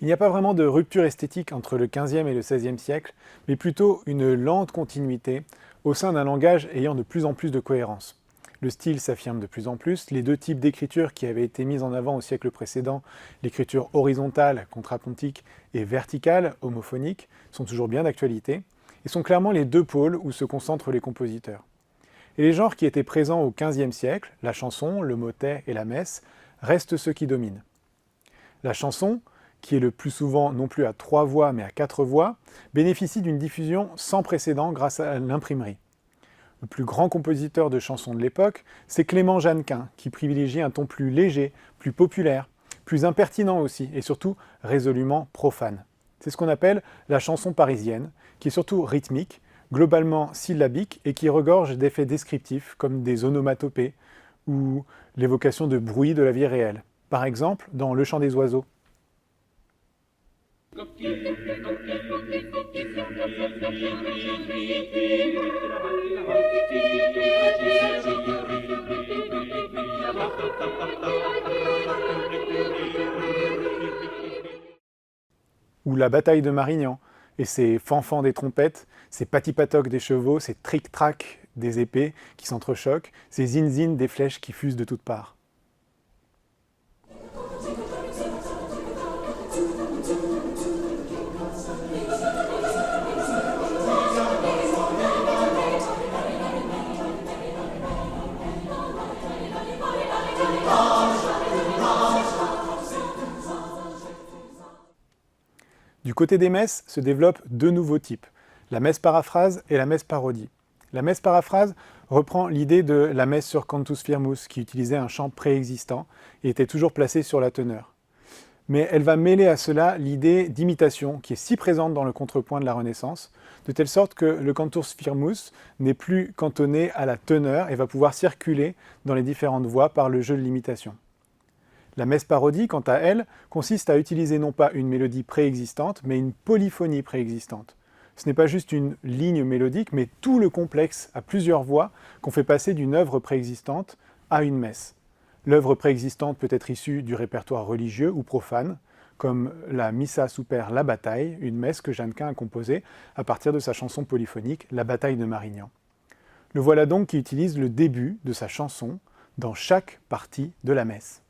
Il n'y a pas vraiment de rupture esthétique entre le XVe et le XVIe siècle, mais plutôt une lente continuité au sein d'un langage ayant de plus en plus de cohérence. Le style s'affirme de plus en plus, les deux types d'écriture qui avaient été mis en avant au siècle précédent, l'écriture horizontale, contrapuntique, et verticale, homophonique, sont toujours bien d'actualité, et sont clairement les deux pôles où se concentrent les compositeurs. Et les genres qui étaient présents au XVe siècle, la chanson, le motet et la messe, restent ceux qui dominent. La chanson, qui est le plus souvent non plus à 3 voix mais à 4 voix, bénéficie d'une diffusion sans précédent grâce à l'imprimerie. Le plus grand compositeur de chansons de l'époque, c'est Clément Jeannequin, qui privilégie un ton plus léger, plus populaire, plus impertinent aussi, et surtout résolument profane. C'est ce qu'on appelle la chanson parisienne, qui est surtout rythmique, globalement syllabique et qui regorge d'effets descriptifs comme des onomatopées ou l'évocation de bruits de la vie réelle. Par exemple, dans Le chant des oiseaux. Ou la bataille de Marignan, et ses fanfans des trompettes, ses patipatoques des chevaux, ses tric-trac des épées qui s'entrechoquent, ses zin-zin des flèches qui fusent de toutes parts. Du côté des messes se développent deux nouveaux types, la messe paraphrase et la messe parodie. La messe paraphrase reprend l'idée de la messe sur cantus firmus, qui utilisait un chant préexistant et était toujours placé sur la teneur. Mais elle va mêler à cela l'idée d'imitation, qui est si présente dans le contrepoint de la Renaissance, de telle sorte que le cantus firmus n'est plus cantonné à la teneur et va pouvoir circuler dans les différentes voix par le jeu de l'imitation. La messe parodie, quant à elle, consiste à utiliser non pas une mélodie préexistante, mais une polyphonie préexistante. Ce n'est pas juste une ligne mélodique, mais tout le complexe à plusieurs voix qu'on fait passer d'une œuvre préexistante à une messe. L'œuvre préexistante peut être issue du répertoire religieux ou profane, comme la Missa super La Bataille, une messe que Jeannequin a composée à partir de sa chanson polyphonique La Bataille de Marignan. Le voilà donc qui utilise le début de sa chanson dans chaque partie de la messe.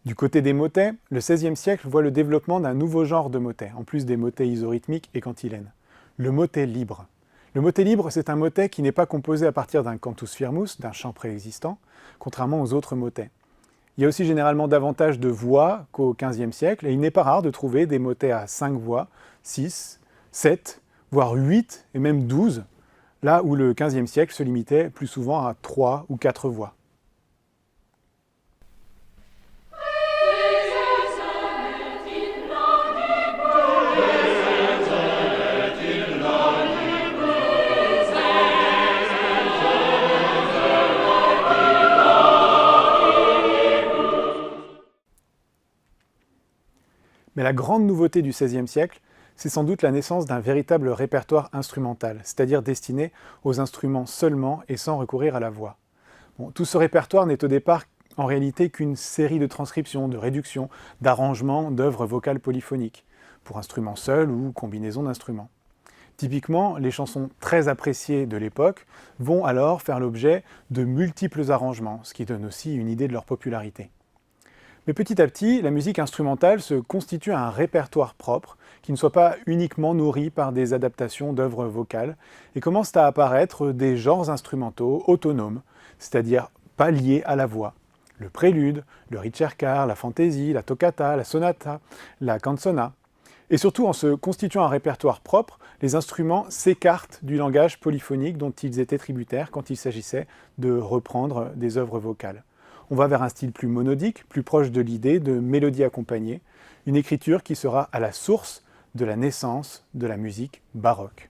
Du côté des motets, le XVIe siècle voit le développement d'un nouveau genre de motet, en plus des motets isorhythmiques et cantilènes. Le motet libre. Le motet libre, c'est un motet qui n'est pas composé à partir d'un cantus firmus, d'un chant préexistant, contrairement aux autres motets. Il y a aussi généralement davantage de voix qu'au XVe siècle, et il n'est pas rare de trouver des motets à 5 voix, 6, 7, voire 8 et même 12, là où le XVe siècle se limitait plus souvent à 3 ou 4 voix. Mais la grande nouveauté du XVIe siècle, c'est sans doute la naissance d'un véritable répertoire instrumental, c'est-à-dire destiné aux instruments seulement et sans recourir à la voix. Bon, tout ce répertoire n'est au départ en réalité qu'une série de transcriptions, de réductions, d'arrangements d'œuvres vocales polyphoniques, pour instruments seuls ou combinaisons d'instruments. Typiquement, les chansons très appréciées de l'époque vont alors faire l'objet de multiples arrangements, ce qui donne aussi une idée de leur popularité. Mais petit à petit, la musique instrumentale se constitue un répertoire propre, qui ne soit pas uniquement nourri par des adaptations d'œuvres vocales, et commencent à apparaître des genres instrumentaux autonomes, c'est-à-dire pas liés à la voix. Le prélude, le ricercar, la fantaisie, la toccata, la sonata, la canzona. Et surtout, en se constituant un répertoire propre, les instruments s'écartent du langage polyphonique dont ils étaient tributaires quand il s'agissait de reprendre des œuvres vocales. On va vers un style plus monodique, plus proche de l'idée de mélodie accompagnée, une écriture qui sera à la source de la naissance de la musique baroque.